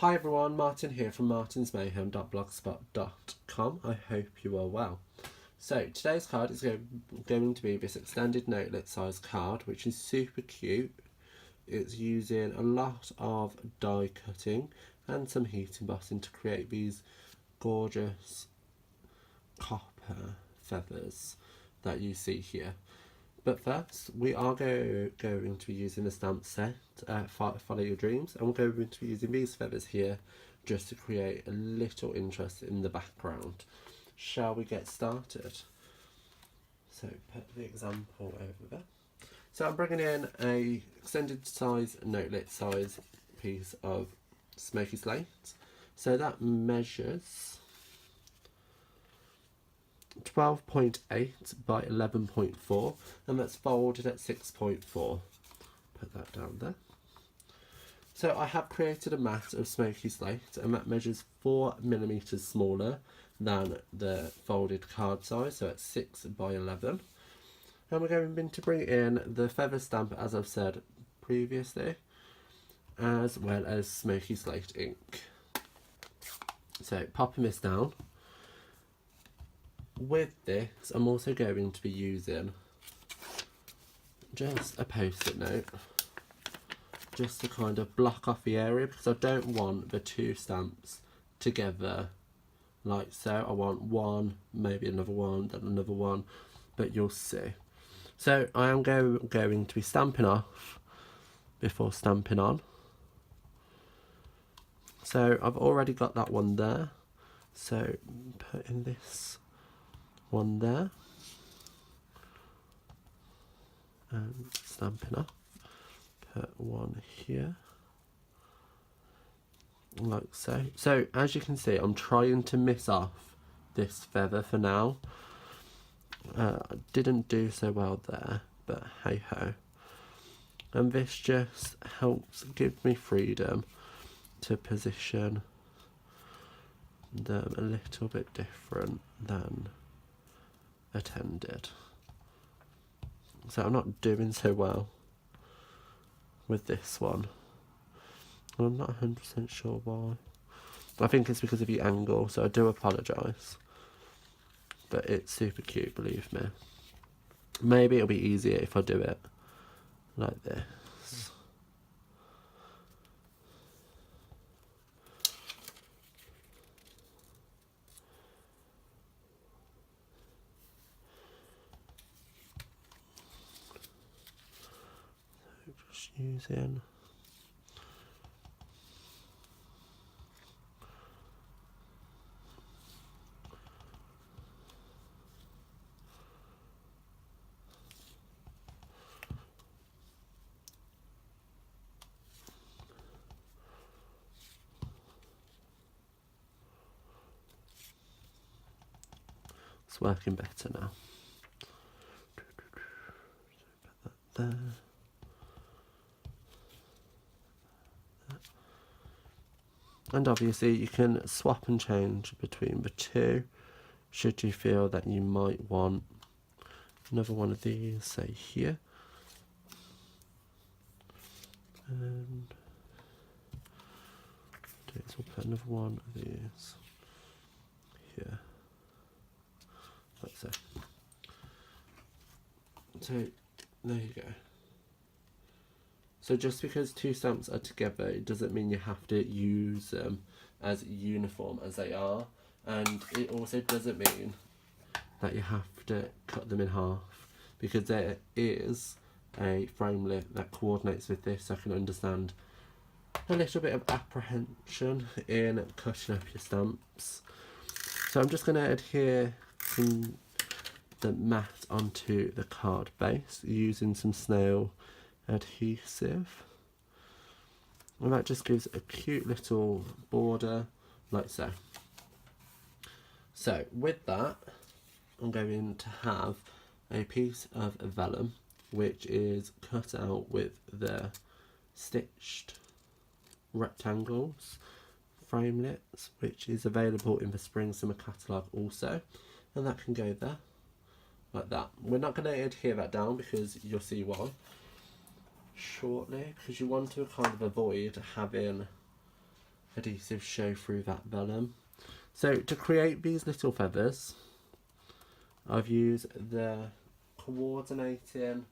Hi everyone, Martin here from martinsmayhem.blogspot.com. I hope you are well. So today's card is going to be this extended notelet size card, which is super cute. It's using a lot of die cutting and some heat embossing to create these gorgeous copper feathers that you see here. But first, we are going to be using the stamp set, Follow Your Dreams, and we're going to be using these feathers here just to create a little interest in the background. Shall we get started? So, put the example over there. So I'm bringing in a extended size, notelet size piece of smoky slate. So that measures 12.8 by 11.4, and that's folded at 6.4. Put that down there. So I have created a mat of smoky slate, and that measures 4mm smaller than the folded card size, so it's 6 by 11. And we're going to bring in the feather stamp, as I've said previously, as well as smoky slate ink. So popping this down. With this, I'm also going to be using just a post-it note, just to kind of block off the area, because I don't want the two stamps together like so. I want one, maybe another one, then another one, but you'll see. So I am going to be stamping off before stamping on. So I've already got that one there, so putting this one there and stamping off. Put one here like so. So as you can see, I'm trying to miss off this feather for now. I didn't do so well there, but hey ho. And this just helps give me freedom to position them a little bit different than attended. So I'm not doing so well with this one. I'm not 100% sure why. I think it's because of the angle, so I do apologise. But it's super cute, believe me. Maybe it'll be easier if I do it like this. Just using it's working better now. Put that there. And obviously you can swap and change between the two should you feel that you might want another one of these, say here, and we'll put another one of these here, like so. So there you go. So just because two stamps are together, it doesn't mean you have to use them as uniform as they are, and it also doesn't mean that you have to cut them in half, because there is a framelit that coordinates with this, so I can understand a little bit of apprehension in cutting up your stamps. So I'm just going to adhere the mat onto the card base using some snail adhesive, and that just gives a cute little border like so. So with that, I'm going to have a piece of vellum which is cut out with the stitched rectangles framelits, which is available in the spring summer catalogue also, and that can go there like that. We're not going to adhere that down because you'll see why shortly, because you want to kind of avoid having adhesive show through that vellum. So to create these little feathers, I've used the coordinating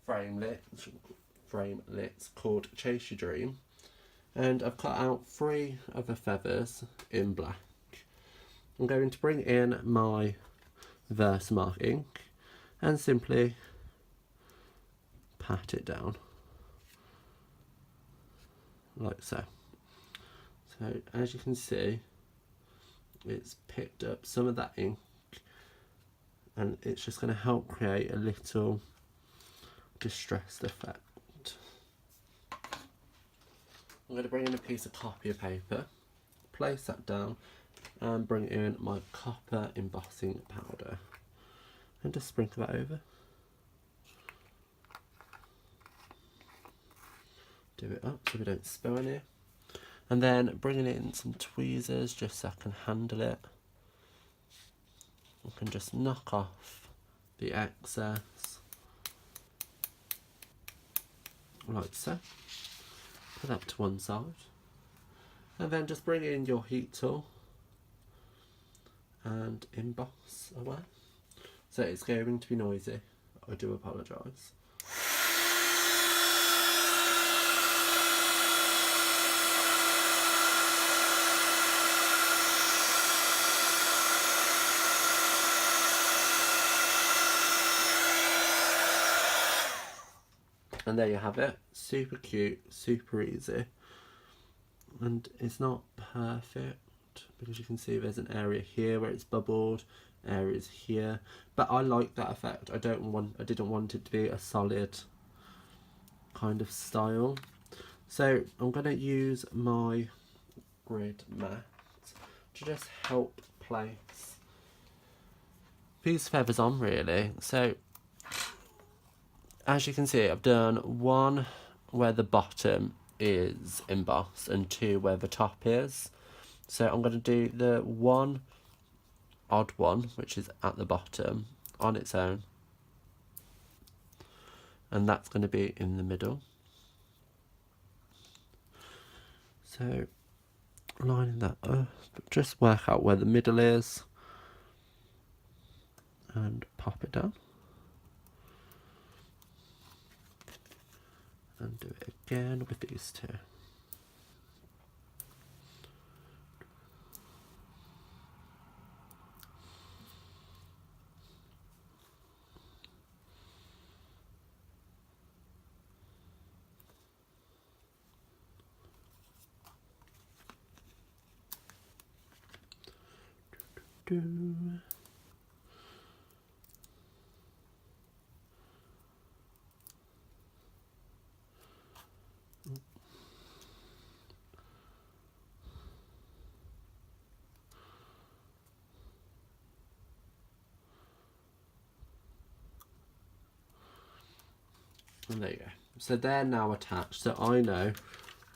framelits called Chase Your Dream, and I've cut out 3 of the feathers in black. I'm going to bring in my Versamark ink and simply pat it down like so. So as you can see, it's picked up some of that ink, and it's just going to help create a little distressed effect. I'm going to bring in a piece of copy paper, place that down, and bring in my copper embossing powder, and just sprinkle that over. Do it up so we don't spill any. And then bringing in some tweezers just so I can handle it. I can just knock off the excess, like so. Put that to one side. And then just bring in your heat tool and emboss away. So it's going to be noisy, I do apologise. And there you have it, super cute, super easy, and it's not perfect because you can see there's an area here where it's bubbled, areas here, but I like that effect. I didn't want it to be a solid kind of style, so I'm going to use my grid mat to just help place these feathers on really. So as you can see, I've done 1 where the bottom is embossed and 2 where the top is. So I'm going to do the 1 odd one, which is at the bottom, on its own. And that's going to be in the middle. So lining that up, just work out where the middle is and pop it down. And do it again with these 2. And there you go. So they're now attached. So I know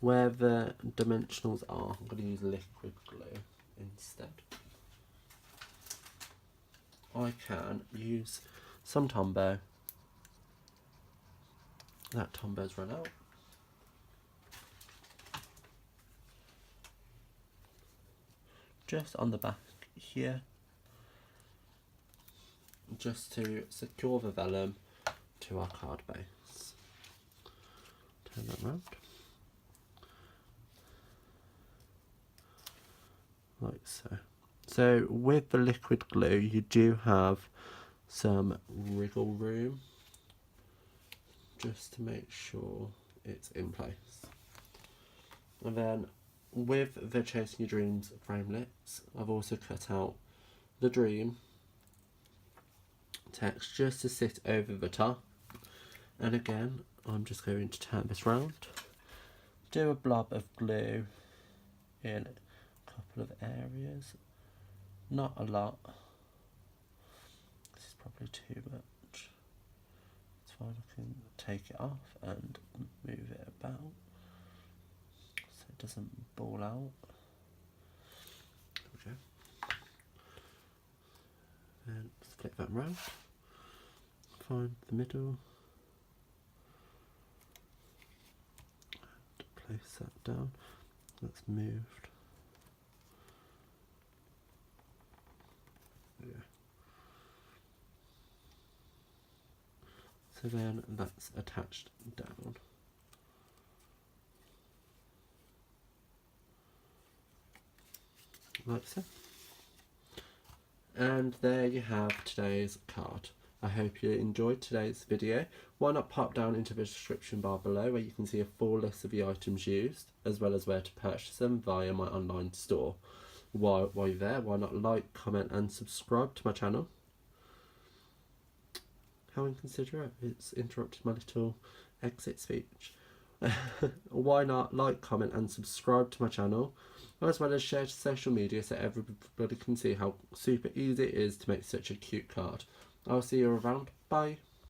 where the dimensionals are. I'm going to use liquid glue instead. I can use some Tombow. That Tombow's run out. Just on the back here, just to secure the vellum to our card base. Turn that round. Like so. So with the liquid glue you do have some wriggle room just to make sure it's in place. And then with the Chasing Your Dreams framelits, I've also cut out the dream text just to sit over the top. And again, I'm just going to turn this round, do a blob of glue in a couple of areas, not a lot, this is probably too much, it's fine, I can take it off and move it about so it doesn't ball out. There we go. And flip that round, find the middle, and place that down. That's moved. Yeah. So then that's attached down. Like so. And there you have today's card. I hope you enjoyed today's video. Why not pop down into the description bar below where you can see a full list of the items used, as well as where to purchase them via my online store. While you're there, why not like, comment and subscribe to my channel? How inconsiderate, it's interrupted my little exit speech. Why not like, comment and subscribe to my channel, as well as share to social media so everybody can see how super easy it is to make such a cute card. I'll see you around. Bye.